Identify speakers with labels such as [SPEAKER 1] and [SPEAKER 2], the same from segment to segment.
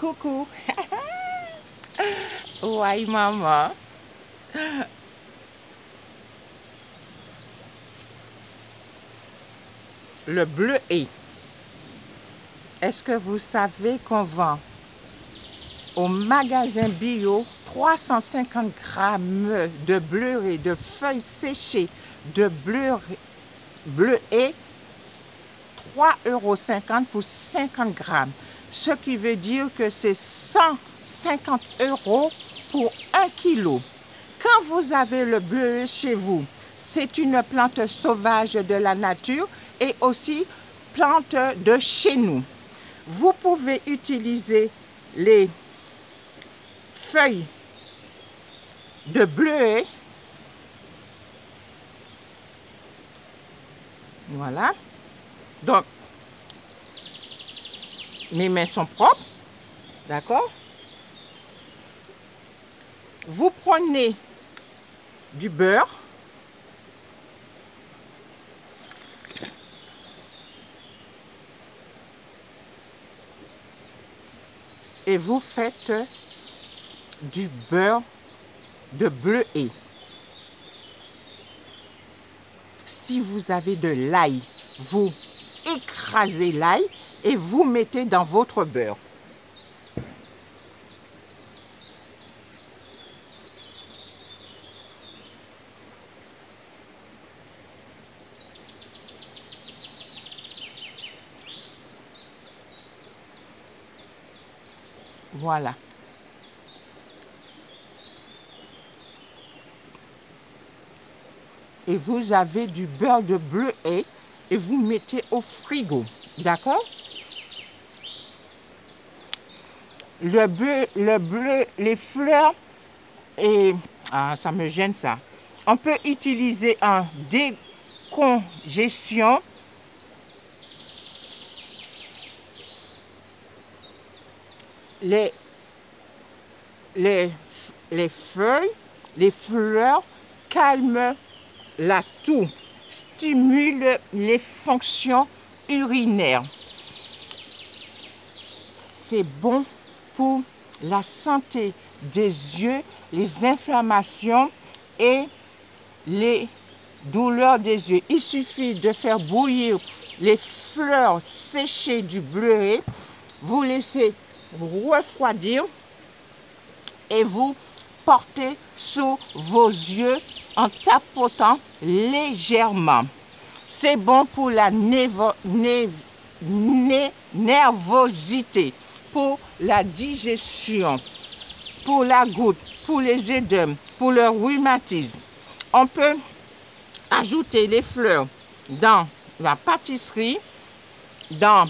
[SPEAKER 1] coucou. Ouais, maman. Le bleuet. Est-ce que vous savez qu'on vend au magasin bio 350 grammes de bleuet, de feuilles séchées de bleuet, 3,50 € pour 50 grammes. Ce qui veut dire que c'est 150 € pour 1 kilo. Quand vous avez le bleuet chez vous, c'est une plante sauvage de la nature et aussi plante de chez nous. Vous pouvez utiliser les feuilles de bleuet. Voilà. Donc, mes mains sont propres. D'accord? Vous prenez du beurre. Et vous faites du beurre de bleuet. Si vous avez de l'ail, vous écrasez l'ail et vous mettez dans votre beurre. Voilà. Et vous avez du beurre de bleuet et vous mettez au frigo. D'accord? Le bleu, les fleurs et... Ah, ça me gêne ça. On peut utiliser un décongestion. Les feuilles, les fleurs calment la toux, stimulent les fonctions urinaires. C'est bon pour la santé des yeux, les inflammations et les douleurs des yeux. Il suffit de faire bouillir les fleurs séchées du bleuet, vous laissez refroidir et vous portez sous vos yeux en tapotant légèrement. C'est bon pour la nervosité, pour la digestion, pour la goutte, pour les œdèmes, pour le rhumatisme. On peut ajouter les fleurs dans la pâtisserie, dans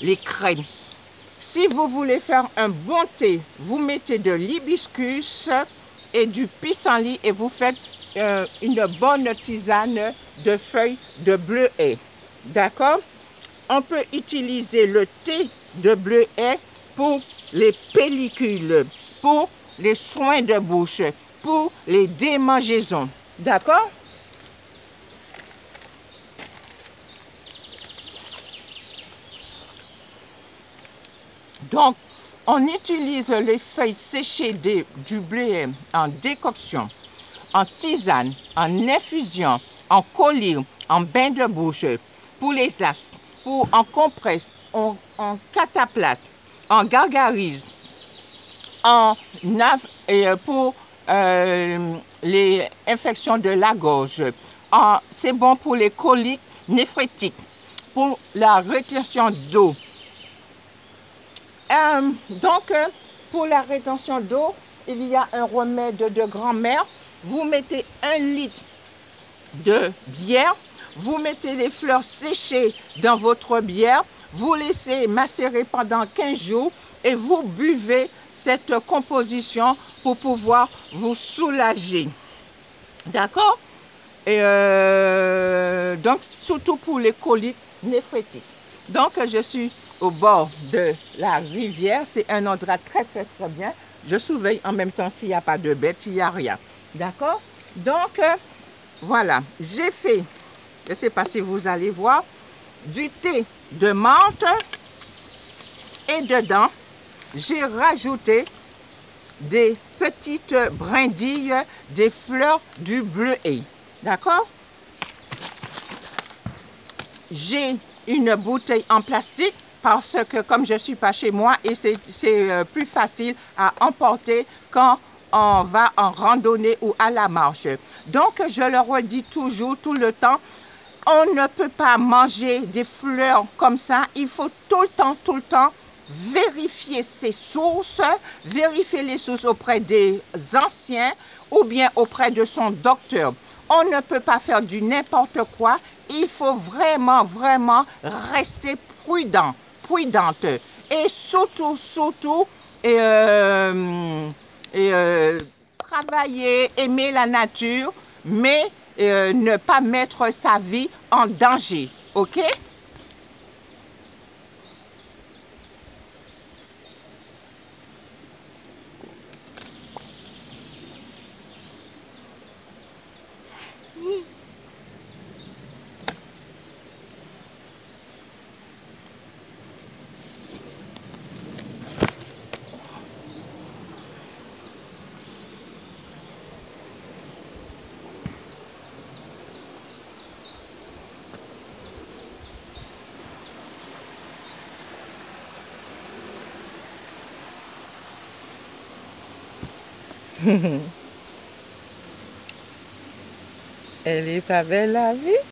[SPEAKER 1] les crèmes. Si vous voulez faire un bon thé, vous mettez de l'hibiscus et du pissenlit et vous faites une bonne tisane de feuilles de bleuet. D'accord? On peut utiliser le thé de bleuet pour les pellicules, pour les soins de bouche, pour les démangeaisons. D'accord? Donc, on utilise les feuilles séchées du bleuet en décoction, en tisane, en infusion, en collyre, en bain de bouche, pour les asthmes, en compresse, en cataplasme, en gargarise, pour les infections de la gorge. C'est bon pour les coliques néphrétiques, pour la rétention d'eau. Donc, pour la rétention d'eau, il y a un remède de grand-mère. Vous mettez 1 litre de bière, vous mettez les fleurs séchées dans votre bière, vous laissez macérer pendant 15 jours et vous buvez cette composition pour pouvoir vous soulager. D'accord? Et donc, surtout pour les coliques néphrétiques. Donc, je suis au bord de la rivière. C'est un endroit très bien. Je surveille en même temps s'il n'y a pas de bêtes, il n'y a rien. D'accord? Donc, voilà. J'ai fait, je ne sais pas si vous allez voir, du thé de menthe et dedans, j'ai rajouté des petites brindilles des fleurs du bleuet. D'accord? J'ai une bouteille en plastique parce que comme je ne suis pas chez moi et c'est plus facile à emporter quand on va en randonnée ou à la marche. Donc, je le redis toujours, tout le temps, on ne peut pas manger des fleurs comme ça. Il faut tout le temps, vérifier ses sources, vérifier les sources auprès des anciens ou bien auprès de son docteur. On ne peut pas faire du n'importe quoi. Il faut vraiment rester prudente. Et surtout, travailler, aimer la nature, mais ne pas mettre sa vie en danger. OK? Elle est pas belle la vie?